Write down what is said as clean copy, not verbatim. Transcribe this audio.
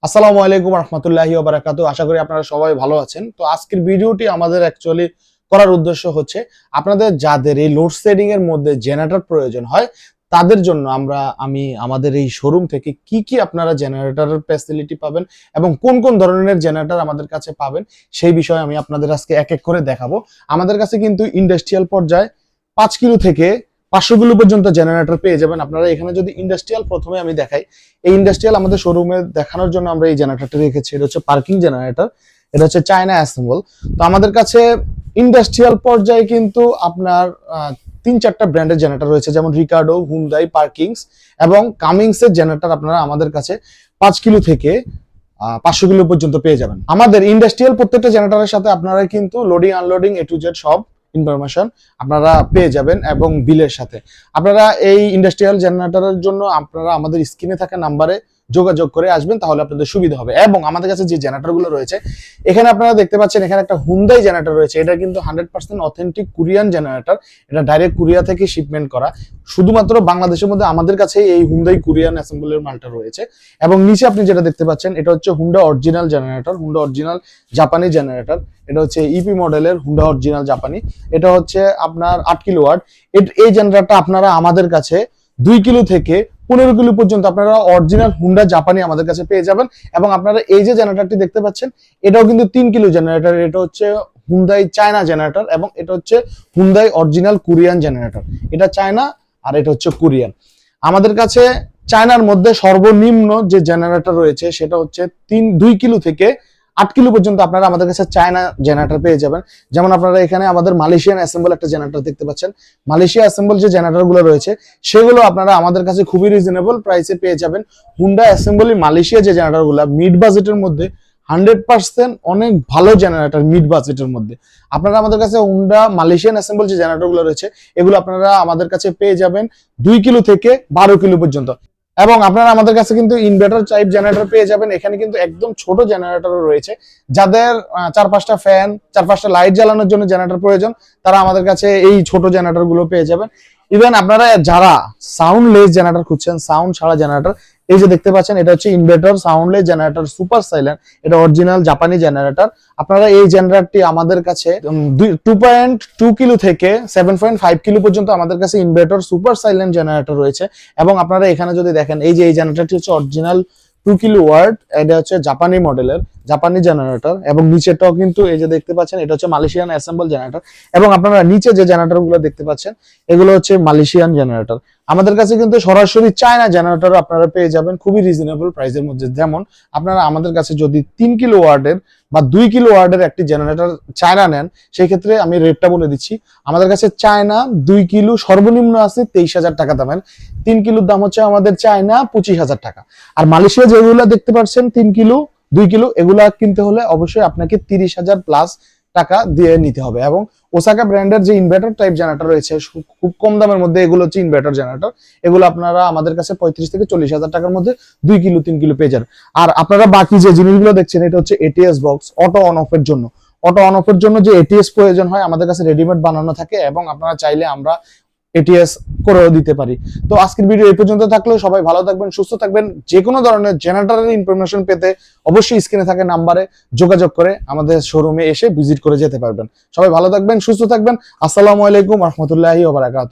আসসালামু আলাইকুম রহমতুল্লাহি ওয়া বারাকাতুহু। আশা করি আপনারা সবাই ভালো আছেন। তো আজকের ভিডিওটি আমাদের অ্যাকচুয়ালি করার উদ্দেশ্য হচ্ছে আপনাদের যাদের এই লোডশেডিং এর মধ্যে জেনারেটর প্রয়োজন হয় তাদের জন্য আমি আমাদের এই শোরুম থেকে কি আপনারা জেনারেটরের ফ্যাসিলিটি পাবেন এবং কোন কোন ধরনের জেনারেটর আমাদের কাছে পাবেন সেই বিষয়ে আমি আপনাদের আজকে এক এক করে দেখাবো। আমাদের কাছে কিন্তু ইন্ডাস্ট্রিয়াল পর্যায়ে 5 কিলো থেকে 500 কিলো পর্যন্ত জেনারেটর পেয়ে যাবেন। আপনারা এখানে যদি ইন্ডাস্ট্রিয়াল প্রথমে আমি দেখাই, এই ইন্ডাস্ট্রিয়াল আমাদের শোরুমে দেখানোর জন্য আমরা এই জেনারেটরটা রেখেছি। এটা হচ্ছে পার্কিং জেনারেটর, এটা হচ্ছে চায়না অ্যাসেম্বল। তো আমাদের কাছে ইন্ডাস্ট্রিয়াল পর্যায়ে কিন্তু আপনার 3-4টা ব্র্যান্ডের জেনারেটর রয়েছে, যেমন রিকার্ডো, হুন্ডাই, পার্কিংস এবং কামিংস এর জেনারেটর আপনারা আমাদের কাছে 5 কিলো থেকে 500 কিলো পর্যন্ত পেয়ে যাবেন। আমাদের ইন্ডাস্ট্রিয়াল প্রত্যেকটা জেনারেটরের সাথে আপনারা কিন্তু loading unloading A to Z সব ইনফরমেশন আপনারা পেয়ে যাবেন এবং বিলের সাথে। আপনারা এই ইন্ডাস্ট্রিয়াল জেনারেটরের জন্য আপনারা আমাদের স্ক্রিনে থাকা নাম্বারে যোগাযোগ করে আসবেন, তাহলে আপনাদের সুবিধা হবে। এবং আমাদের কাছে যে জেনারেটরগুলো রয়েছে, এখানে আপনারা দেখতে পাচ্ছেন এখানে একটা হুন্ডাই জেনারেটর রয়েছে। এটা কিন্তু 100% অথেন্টিক কোরিয়ান জেনারেটর। এটা ডাইরেক্ট কোরিয়া থেকে শিপমেন্ট করা। শুধুমাত্র বাংলাদেশের মধ্যে আমাদের কাছে এই হুন্ডাই কোরিয়ান অ্যাসেম্বলের মালটা রয়েছে। এবং নিচে আপনি যেটা দেখতে পাচ্ছেন এটা হচ্ছে Honda original generator, Honda original জাপানি জেনারেটর। এটা হচ্ছে ইপি মডেলের হুন্ডা অরিজিনাল জাপানি। এটা হচ্ছে আপনার 8 কিলোওয়াট। এই জেনারেটরটা আপনারা আমাদের কাছে 2 কিলো থেকে 15 কিলো পর্যন্ত আপনারা অরিজিনাল হুন্ডা জাপানি আমাদের কাছে পেয়ে যাবেন। এবং আপনারা এই যে জেনারেটরটি দেখতে পাচ্ছেন এটাও কিন্তু 3 কিলো জেনারেটর। এটা হচ্ছে হুন্ডাই চায়না জেনারেটর এবং এটা হচ্ছে হুন্ডাই অরিজিনাল কোরিয়ান জেনারেটর। এটা চায়না আর এটা হচ্ছে কোরিয়ান। আমাদের কাছে চায়নার মধ্যে সর্বনিম্ন যে জেনারেটর রয়েছে সেটা হচ্ছে 2 কিলো থেকে 8 কিলো পর্যন্ত আপনারা আমাদের কাছে চায়না জেনারেটর পেয়ে যাবেন। যেমন আপনারা এখানে আমাদের মালয়েশিয়ান অ্যাসেম্বল একটা জেনারেটর দেখতে পাচ্ছেন। মালয়েশিয়া অ্যাসেম্বল যে জেনারেটর গুলো রয়েছে সেগুলো আপনারা আমাদের কাছে খুবই রিজনেবল প্রাইসে পেয়ে যাবেন। হুন্ডা অ্যাসেম্বলি মালয়েশিয়া যে জেনারেটর গুলো মিড বাজেটের মধ্যে 100% অনেক ভালো জেনারেটর, মিড বাজেটের মধ্যে আপনারা আমাদের কাছে হুন্ডা মালয়েশিয়ান অ্যাসেম্বল যে জেনারেটর গুলো রয়েছে এগুলো আপনারা আমাদের কাছে পেয়ে যাবেন 2 কিলো থেকে 12 কিলো পর্যন্ত। এবং আপনারা আমাদের কাছে কিন্তু ইনভার্টার টাইপ জেনারেটর পেয়ে যাবেন। এখানে কিন্তু একদম ছোট জেনারেটরও রয়েছে। যাদের 4-5টা ফ্যান, 4-5টা লাইট জ্বালানোর জন্য জেনারেটর প্রয়োজন তারা আমাদের কাছে এই ছোট জেনারেটর গুলো পেয়ে যাবেন। ইভেন আপনারা যারা সাউন্ডলেস জেনারেটর খুঁজছেন, সাউন্ড ছাড়া জেনারেটর, এই যে দেখতে পাচ্ছেন এটা হচ্ছে inverter soundless generator super silent. এটা অরিজিনাল জাপানি জেনারেটর। আপনারা এই জেনারেটরটি আমাদের কাছে 2.2 কিলো থেকে 7.5 কিলো পর্যন্ত আমাদের কাছে ইনভার্টার সুপার সাইলেন্ট জেনারেটর রয়েছে। এবং আপনারা এখানে যদি দেখেন এই যে এই জেনারেটরটি হচ্ছে অরিজিনাল 2 কিলো ওয়াট। এটা হচ্ছে জাপানি মডেলের জাপানি জেনারেটর। এবং নিচেটাও কিন্তু এই যে দেখতে পাচ্ছেন এটা হচ্ছে মালয়েশিয়ান অ্যাসেম্বল জেনারেটর। এবং আপনারা নিচে যে জেনারেটর গুলো দেখতে পাচ্ছেন এগুলো হচ্ছে মালয়েশিয়ান জেনারেটর। আমাদের কাছে কিন্তু সরাসরি চায়না জেনারেটর আপনারা পেয়ে যাবেন খুবই রিজনেবল প্রাইসের মধ্যে। যেমন আপনারা আমাদের কাছে যদি 3 কিলো ওয়াটের বা 2 কিলো ওয়াটের একটি জেনারেটর চায়না নেন, সেই ক্ষেত্রে আমি রেটটা বলে দিচ্ছি। আমাদের কাছে চায়না 2 কিলো সর্বনিম্ন আছে 23,000 টাকা দামের। 3 কিলোর দাম হচ্ছে আমাদের চায়না 25,000 টাকা। আর মালয়েশিয়া যেগুলো দেখতে পাচ্ছেন 3 কিলো 2 কিলো এগুলা কিনতে হলে অবশ্যই আপনাকে 30,000 প্লাস টাকা দিয়ে নিতে হবে। এবং ওসাকা ব্র্যান্ডের যে ইনভার্টার টাইপ জেনারেটর রয়েছে খুব কম দামের মধ্যে, এগুলো হচ্ছে ইনভার্টার জেনারেটর। এগুলো আপনারা আমাদের কাছে 35 থেকে 40,000 টাকার মধ্যে 2 কিলো 3 কিলো পেয়ে যান। আর আপনারা বাকি যে জিনিসগুলো দেখছেন এটা হচ্ছে এটিএস বক্স, অটো অন অফের জন্য। অটো অন অফের জন্য যে এটিএস প্রয়োজন হয় আমাদের কাছে রেডিমেড বানানো থাকে এবং আপনারা চাইলে আমরা এটিএস করেও দিতে পারি। তো আজকের ভিডিও এই পর্যন্ত থাকলো। সবাই ভালো থাকবেন, সুস্থ থাকবেন। যে কোনো ধরনের জেনারেটরের ইনফরমেশন পেতে অবশ্যই স্ক্রিনে থাকা নাম্বারে যোগাযোগ করে আমাদের শোরুমে এসে ভিজিট করে যেতে পারবেন। সবাই ভালো থাকবেন, সুস্থ থাকবেন। আসসালামু আলাইকুম রহমতুল্লাহি ওয়া বারাকাতুহু।